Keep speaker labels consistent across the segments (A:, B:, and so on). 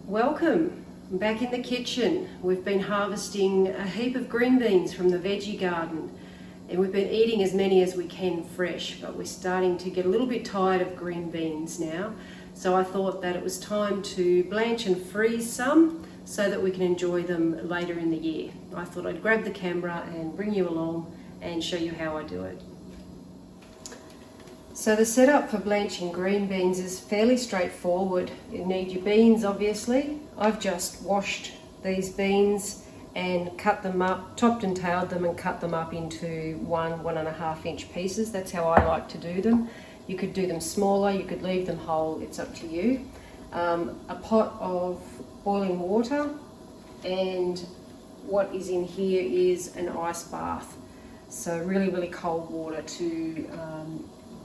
A: Welcome, I'm back in the kitchen. We've been harvesting a heap of green beans from the veggie garden, and we've been eating as many as we can fresh, but we're starting to get a little bit tired of green beans now. So I thought that it was time to blanch and freeze some so that we can enjoy them later in the year. I thought I'd grab the camera and bring you along and show you how I do it. So the setup for blanching green beans is fairly straightforward. You need your beans, obviously. I've just washed these beans and cut them up, topped and tailed them and cut them up into 1.5 inch pieces. That's how I like to do them. You could do them smaller, you could leave them whole, it's up to you. A pot of boiling water, and what is in here is an ice bath. So really cold water to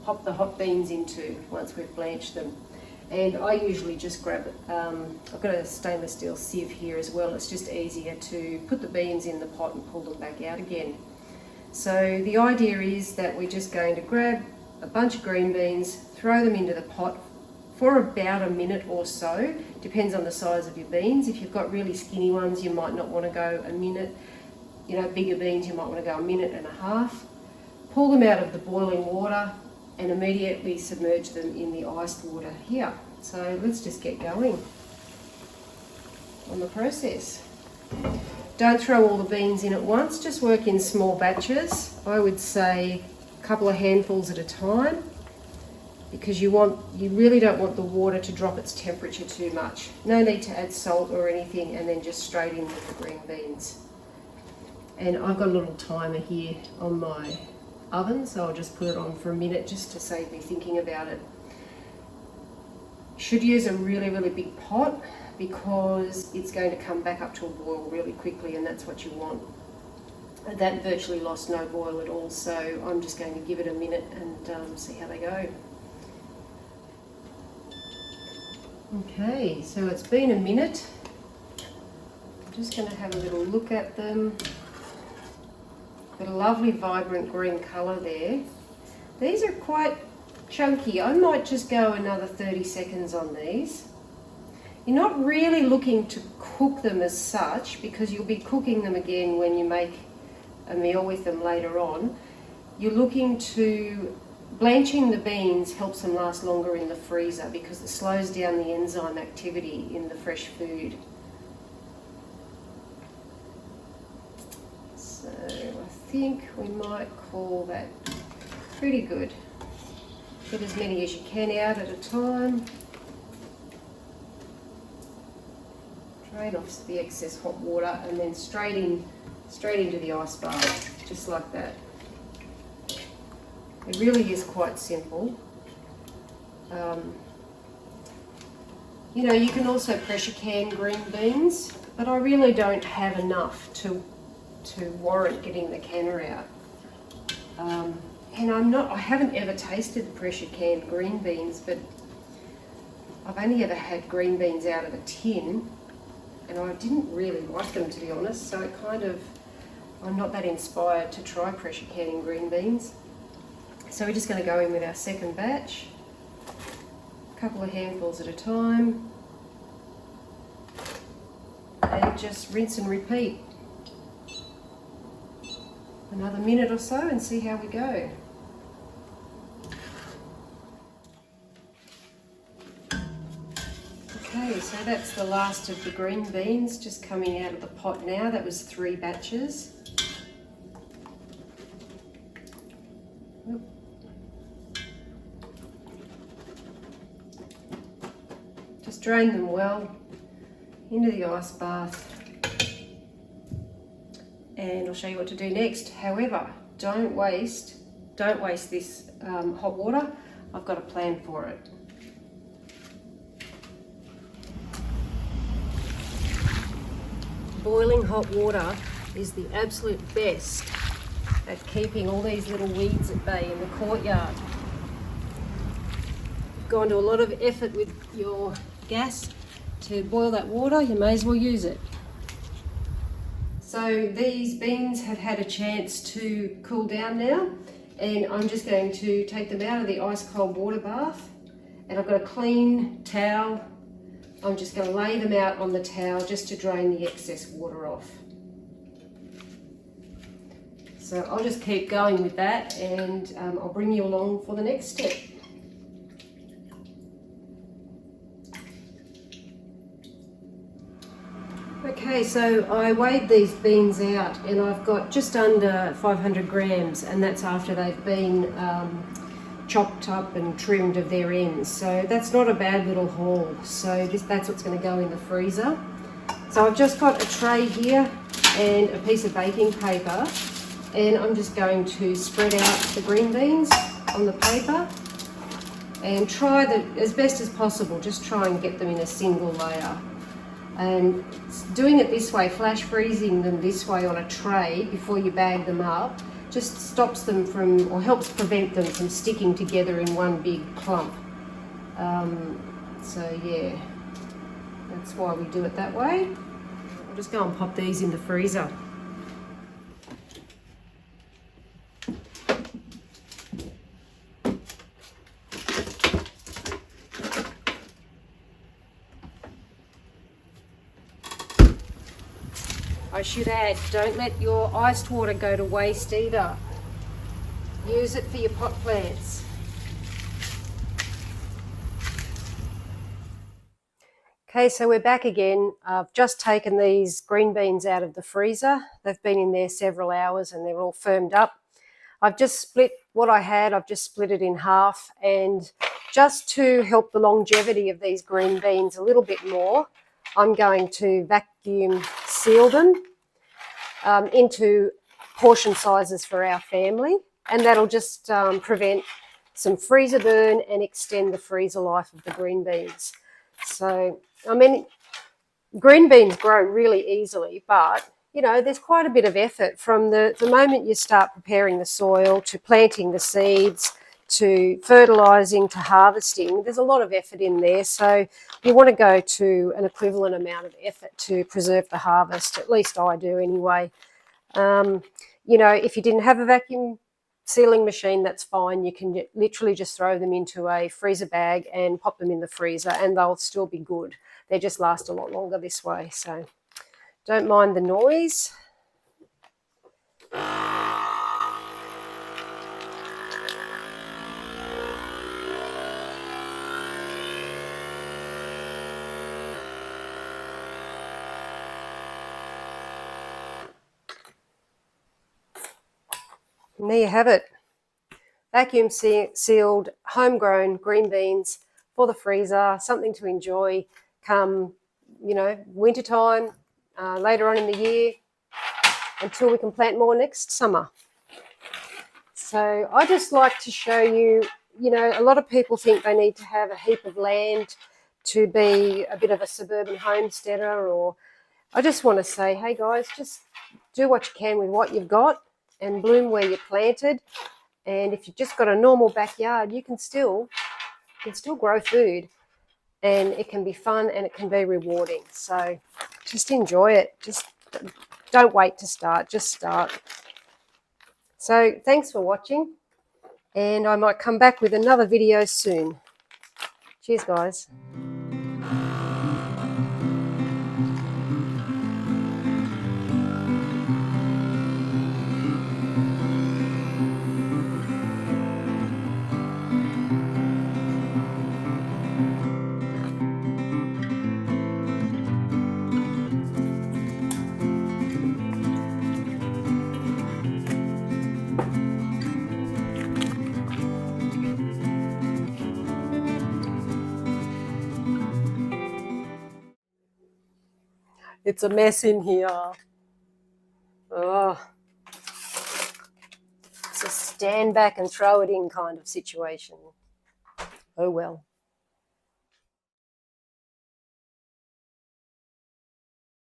A: pop the hot beans into once we've blanched them. And I usually just grab, I've got a stainless steel sieve here as well. It's just easier to put the beans in the pot and pull them back out again. So the idea is that we're just going to grab a bunch of green beans, throw them into the pot for about a minute or so. Depends on the size of your beans. If you've got really skinny ones, you might not want to go a minute. You know, bigger beans, you might want to go 1.5 minutes. Pull them out of the boiling water and immediately submerge them in the iced water here. So let's just get going on the process. Don't throw all the beans in at once, just work in small batches. I would say a couple of handfuls at a time, because you really don't want the water to drop its temperature too much. No need to add salt or anything, and then just straight in with the green beans. And I've got a little timer here on my oven, so I'll just put it on for a minute just to save me thinking about it. Should use a really big pot, because it's going to come back up to a boil really quickly, and that's what you want. That virtually lost no boil at all, so I'm just going to give it a minute and see how they go. Okay, so it's been a minute. I'm just going to have a little look at them. Got a lovely vibrant green colour there. These are quite chunky. I might just go another 30 seconds on these. You're not really looking to cook them as such, because you'll be cooking them again when you make a meal with them later on. You're looking to, blanching the beans helps them last longer in the freezer because it slows down the enzyme activity in the fresh food. So I think we might call that pretty good. Get as many as you can out at a time. Drain off the excess hot water and then straight into the ice bath, just like that. It really is quite simple. You know, you can also pressure can green beans, but I really don't have enough to warrant getting the canner out. And I haven't ever tasted pressure canned green beans, but I've only ever had green beans out of a tin, and I didn't really like them, to be honest, so I'm not that inspired to try pressure canning green beans. So we're just going to go in with our second batch, a couple of handfuls at a time, and just rinse and repeat. Another minute or so and see how we go. Okay, Okay, so that's the last of the green beans just coming out of the pot now. That was 3 batches. Oop. Just drain them well into the ice bath. And I'll show you what to do next. However, don't waste this hot water. I've got a plan for it. Boiling hot water is the absolute best at keeping all these little weeds at bay in the courtyard. You've gone to a lot of effort with your gas to boil that water, you may as well use it. So these beans have had a chance to cool down now, and I'm just going to take them out of the ice cold water bath, and I've got a clean towel. I'm just going to lay them out on the towel just to drain the excess water off. So I'll just keep going with that, and I'll bring you along for the next step. Okay, so I weighed these beans out and I've got just under 500 grams, and that's after they've been chopped up and trimmed of their ends. So that's not a bad little haul. So that's what's going to go in the freezer. So I've just got a tray here and a piece of baking paper, and I'm just going to spread out the green beans on the paper and try as best as possible, just try and get them in a single layer. And doing it this way, flash freezing them this way on a tray before you bag them up, just stops them from, or helps prevent them from sticking together in one big clump. So yeah, that's why we do it that way. I'll just go and pop these in the freezer. I should add, don't let your iced water go to waste either. Use it for your pot plants. Okay, so we're back again. I've just taken these green beans out of the freezer. They've been in there several hours and they're all firmed up. I've just split what I had, I've just split it in half, and just to help the longevity of these green beans a little bit more, I'm going to vacuum seal them into portion sizes for our family, and that'll just prevent some freezer burn and extend the freezer life of the green beans. So, I mean, green beans grow really easily, but you know, there's quite a bit of effort from the moment you start preparing the soil to planting the seeds to fertilising to harvesting. There's a lot of effort in there, so you want to go to an equivalent amount of effort to preserve the harvest. At least I do anyway. You know, if you didn't have a vacuum sealing machine, that's fine. You can literally just throw them into a freezer bag and pop them in the freezer and they'll still be good. They just last a lot longer this way, so don't mind the noise. And there you have it. Vacuum sealed, homegrown green beans for the freezer, something to enjoy come, you know, wintertime, later on in the year, until we can plant more next summer. So I just like to show you, you know, a lot of people think they need to have a heap of land to be a bit of a suburban homesteader, or I just want to say, hey guys, just do what you can with what you've got and bloom where you're planted. And if you've just got a normal backyard, you can still grow food, and it can be fun and it can be rewarding. So just enjoy it. Just don't wait to start, just start. So thanks for watching, and I might come back with another video soon. Cheers, guys. It's a mess in here. Oh, it's a stand back and throw it in kind of situation. Oh well.